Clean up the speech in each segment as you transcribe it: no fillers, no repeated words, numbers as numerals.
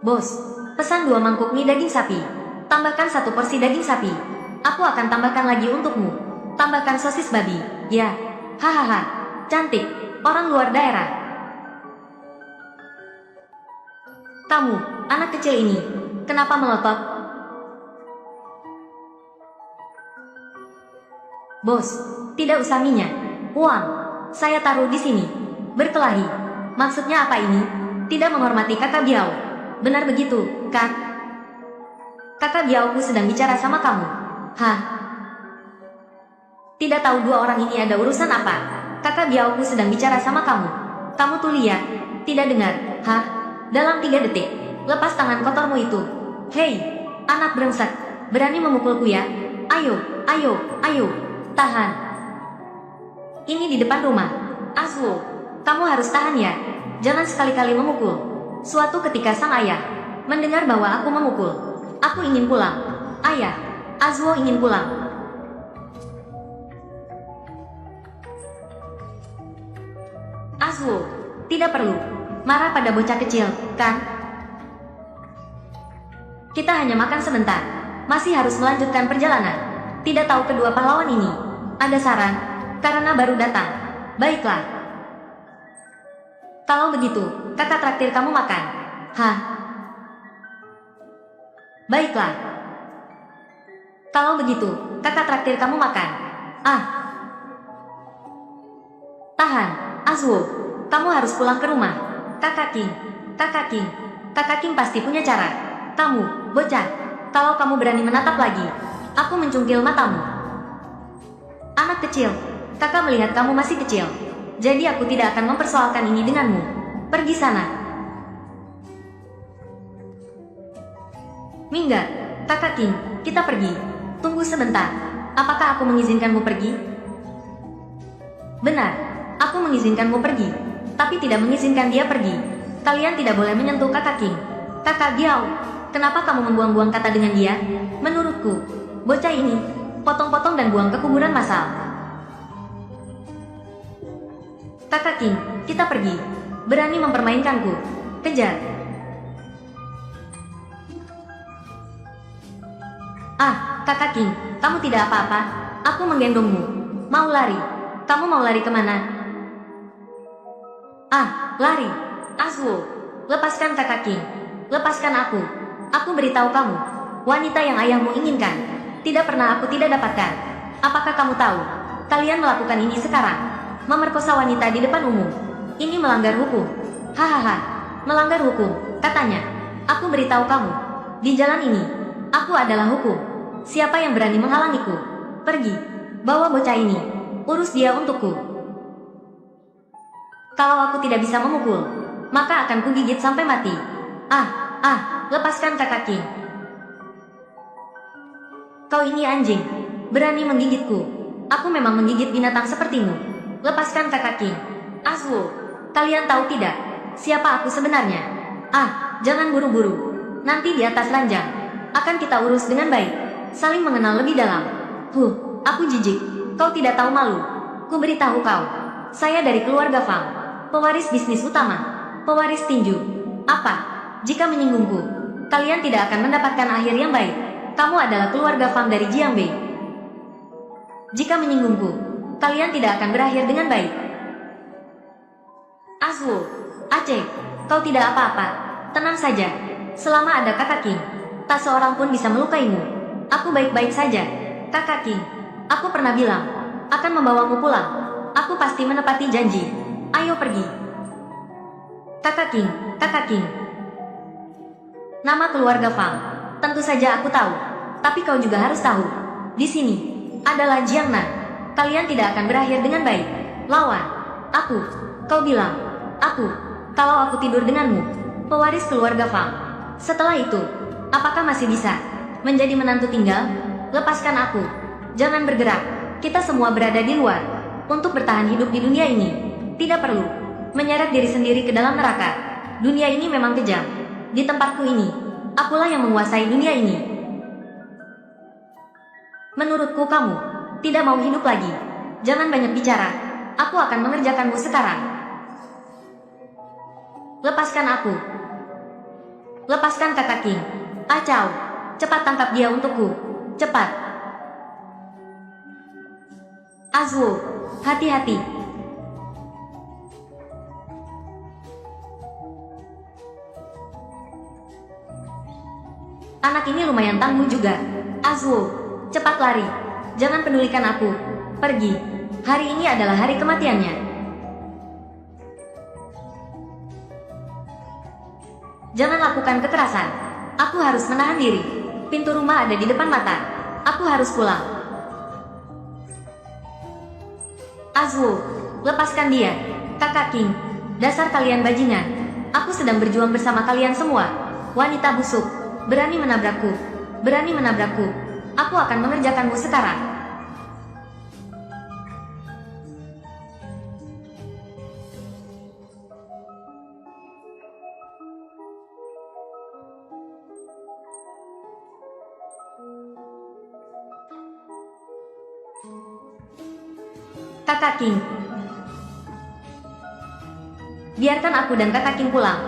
Bos, pesan 2 mangkuk mie daging sapi. Tambahkan 1 porsi daging sapi. Aku akan tambahkan lagi untukmu. Tambahkan sosis babi. Ya, hahaha. Cantik, orang luar daerah. Kamu, anak kecil ini, kenapa melotot? Bos, tidak usah minyak. Uang, saya taruh di sini. Berkelahi. Maksudnya apa ini? Tidak menghormati kakak Biao. Benar begitu, kan? Kakak Biaoku sedang bicara sama kamu. Hah? Tidak tahu 2 orang ini ada urusan apa? Kakak Biaoku sedang bicara sama kamu. Kamu tuh lihat, tidak dengar. Hah? Dalam 3 detik, lepas tangan kotormu itu. Hei, anak brengsek, berani memukulku ya? Ayo, ayo, ayo, tahan. Ini di depan rumah. Aswo, kamu harus tahan ya. Jangan sekali-kali memukul. Suatu ketika sang ayah mendengar bahwa aku memukul. Aku ingin pulang. Ayah, Azwo ingin pulang. Azwo, tidak perlu marah pada bocah kecil, kan? Kita hanya makan sebentar. Masih harus melanjutkan perjalanan. Tidak tahu kedua pahlawan ini ada saran, karena baru datang. Baiklah. Kalau begitu, kakak traktir kamu makan. Hah? Baiklah. Kalau begitu, kakak traktir kamu makan. Ah. Tahan, Azwo. Kamu harus pulang ke rumah. Kakak King. Kakak King. Kakak King pasti punya cara. Kamu, bocah. Kalau kamu berani menatap lagi, aku mencungkil matamu. Anak kecil, kakak melihat kamu masih kecil. Jadi aku tidak akan mempersoalkan ini denganmu. Pergi sana. Minggat, kakak King, kita pergi. Tunggu sebentar. Apakah aku mengizinkanmu pergi? Benar, aku mengizinkanmu pergi. Tapi tidak mengizinkan dia pergi. Kalian tidak boleh menyentuh kakak King. Kakak Biao, kenapa kamu membuang-buang kata dengan dia? Menurutku, bocah ini, potong-potong dan buang ke kuburan massal. Kakak King, kita pergi. Berani mempermainkanku. Kejar. Ah, kakak King, kamu tidak apa-apa. Aku menggendongmu. Mau lari? Kamu mau lari kemana? Ah, lari. Aswo, lepaskan kakak King. Lepaskan aku. Aku beritahu kamu. Wanita yang ayahmu inginkan. Tidak pernah aku tidak dapatkan. Apakah kamu tahu? Kalian melakukan ini sekarang. Memerkosa wanita di depan umum. Ini melanggar hukum. Hahaha. Melanggar hukum, katanya. Aku beritahu kamu. Di jalan ini, aku adalah hukum. Siapa yang berani menghalangiku? Pergi. Bawa bocah ini. Urus dia untukku. Kalau aku tidak bisa memukul, maka akan kugigit sampai mati. Lepaskan kakak King. Kau ini anjing. Berani menggigitku. Aku memang menggigit binatang sepertimu. Lepaskan kakak King. Aswo, kalian tahu tidak siapa aku sebenarnya? Jangan buru-buru. Nanti di atas ranjang akan kita urus dengan baik. Saling mengenal lebih dalam. Aku jijik. Kau tidak tahu malu. Ku beritahu kau. Saya dari keluarga Fang. Pewaris bisnis utama. Pewaris tinju. Apa? Jika menyinggungku, kalian tidak akan mendapatkan akhir yang baik. Kamu adalah keluarga Fang dari Jiangmei. Jika menyinggungku, kalian tidak akan berakhir dengan baik. Aswo, Aceh, kau tidak apa-apa. Tenang saja. Selama ada kakak King, tak seorang pun bisa melukaimu. Aku baik-baik saja. Kakak King, aku pernah bilang akan membawamu pulang. Aku pasti menepati janji. Ayo pergi. Kakak King, kakak King. Nama keluarga Fang. Tentu saja aku tahu. Tapi kau juga harus tahu. Di sini adalah Jiangnan. Kalian tidak akan berakhir dengan baik. Lawan. Aku. Kau bilang. Aku. Kalau aku tidur denganmu. Pewaris keluarga Fang. Setelah itu, apakah masih bisa menjadi menantu tinggal? Lepaskan aku. Jangan bergerak. Kita semua berada di luar untuk bertahan hidup di dunia ini. Tidak perlu menyeret diri sendiri ke dalam neraka. Dunia ini memang kejam. Di tempatku ini, akulah yang menguasai dunia ini. Menurutku kamu tidak mau hidup lagi. Jangan banyak bicara. Aku akan mengerjakanmu sekarang. Lepaskan aku. Lepaskan kakak King. Acau. Cepat tangkap dia untukku. Cepat. Azuo, hati-hati. Anak ini lumayan tangguh juga. Azuo, cepat lari. Jangan pedulikan aku. Pergi. Hari ini adalah hari kematiannya. Jangan lakukan kekerasan. Aku harus menahan diri. Pintu rumah ada di depan mata. Aku harus pulang. Azuo, lepaskan dia. Kakak King, dasar kalian bajingan. Aku sedang berjuang bersama kalian semua. Wanita busuk, berani menabrakku. Berani menabrakku. Aku akan mengerjakanmu sekarang. Kakak King, biarkan aku dan Kakak King pulang.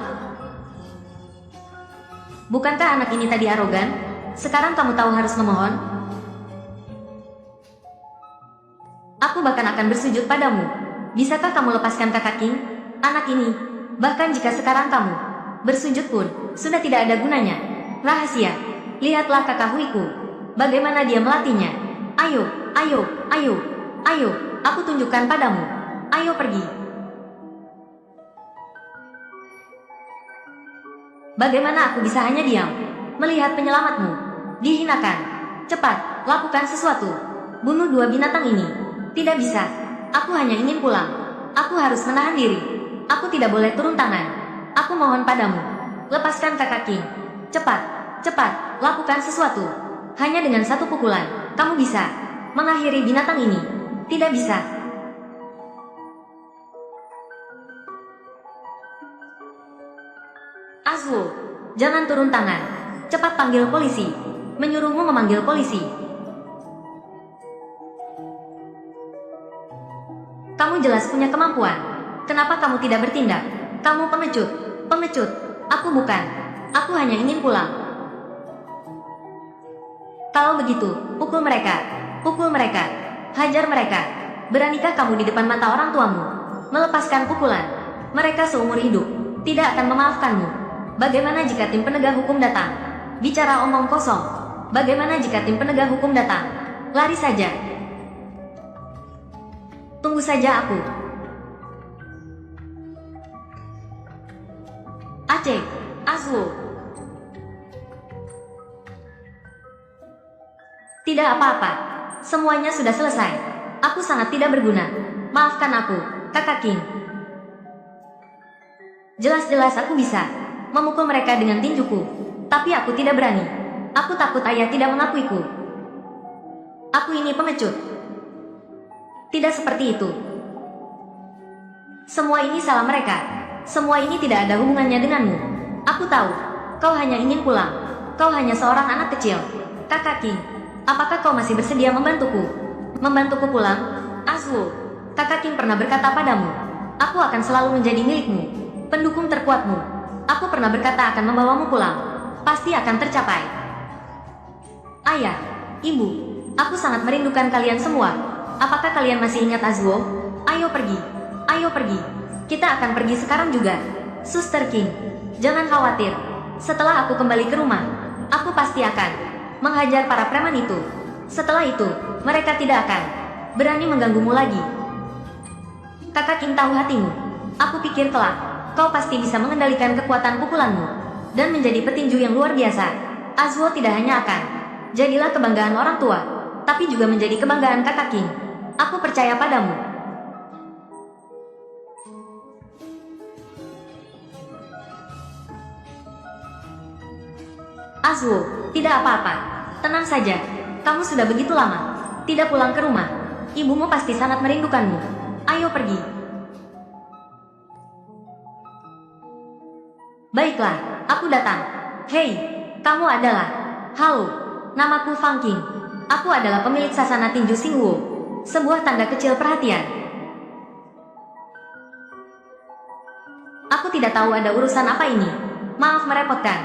Bukankah anak ini tadi arogan? Sekarang kamu tahu harus memohon? Aku bahkan akan bersujud padamu. Bisakah kamu lepaskan Kakak King? Anak ini, bahkan jika sekarang kamu bersujud pun, sudah tidak ada gunanya. Rahasia, lihatlah kakak Huiku. Bagaimana dia melatihnya. Ayo, ayo, ayo, ayo. Aku tunjukkan padamu. Ayo pergi. Bagaimana aku bisa hanya diam melihat penyelamatmu dihinakan? Cepat, lakukan sesuatu. Bunuh dua binatang ini. Tidak bisa. Aku hanya ingin pulang. Aku harus menahan diri. Aku tidak boleh turun tangan. Aku mohon padamu. Lepaskan Kakak King. Cepat, cepat, lakukan sesuatu. Hanya dengan satu pukulan, kamu bisa mengakhiri binatang ini. Tidak bisa. Azuo, jangan turun tangan. Cepat panggil polisi. Menyuruhmu memanggil polisi. Kamu jelas punya kemampuan. Kenapa kamu tidak bertindak? Kamu pengecut. Pengecut. Aku bukan. Aku hanya ingin pulang. Kalau begitu, pukul mereka. Pukul mereka. Hajar mereka. Beranikah kamu di depan mata orang tuamu melepaskan pukulan? Mereka seumur hidup tidak akan memaafkanmu. Bagaimana jika tim penegak hukum datang? Bicara omong kosong. Bagaimana jika tim penegak hukum datang? Lari saja. Tunggu saja aku. Aceh, Azuo. Tidak apa-apa. Semuanya sudah selesai. Aku sangat tidak berguna. Maafkan aku, Kakak King. Jelas-jelas aku bisa memukul mereka dengan tinjuku. Tapi aku tidak berani. Aku takut ayah tidak mengakuiku. Aku ini pengecut. Tidak seperti itu. Semua ini salah mereka. Semua ini tidak ada hubungannya denganmu. Aku tahu. Kau hanya ingin pulang. Kau hanya seorang anak kecil. Kakak King, apakah kau masih bersedia membantuku? Membantuku pulang? Azuo, Kakak King pernah berkata padamu, aku akan selalu menjadi milikmu, pendukung terkuatmu. Aku pernah berkata akan membawamu pulang. Pasti akan tercapai. Ayah, ibu, aku sangat merindukan kalian semua. Apakah kalian masih ingat Azuo? Ayo pergi. Ayo pergi. Kita akan pergi sekarang juga. Suster King, jangan khawatir. Setelah aku kembali ke rumah, aku pasti akan menghajar para preman itu. Setelah itu, mereka tidak akan berani mengganggumu lagi. Kakak King tahu hatimu. Aku pikir kelak, kau pasti bisa mengendalikan kekuatan pukulanmu dan menjadi petinju yang luar biasa. Azuo tidak hanya akan jadilah kebanggaan orang tua, tapi juga menjadi kebanggaan Kakak King. Aku percaya padamu. Azuo, tidak apa-apa. Tenang saja, kamu sudah begitu lama tidak pulang ke rumah. Ibumu pasti sangat merindukanmu. Ayo pergi. Baiklah, aku datang. Hei, kamu adalah... Halo, namaku Fang King. Aku adalah pemilik sasana tinju Xingwo. Sebuah tanda kecil perhatian. Aku tidak tahu ada urusan apa ini. Maaf merepotkan.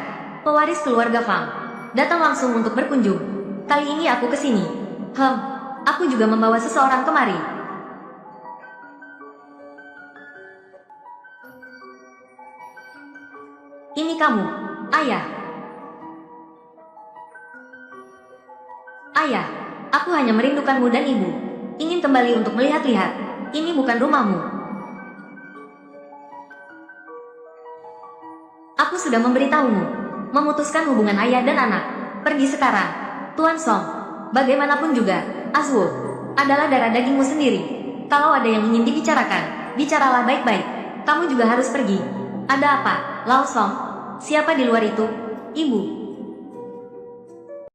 pewaris keluarga Fang. Datang langsung untuk berkunjung. Kali ini aku ke sini. Aku juga membawa seseorang kemari. Ini kamu, Ayah. Ayah, aku hanya merindukanmu dan ibu. Ingin kembali untuk melihat-lihat. Ini bukan rumahmu. Aku sudah memberitahumu. Memutuskan hubungan ayah dan anak. Pergi sekarang. Tuan Song. Bagaimanapun juga, Azwo adalah darah dagingmu sendiri. Kalau ada yang ingin dibicarakan, bicaralah baik-baik. Kamu juga harus pergi. Ada apa, Lao Song? Siapa di luar itu? Ibu.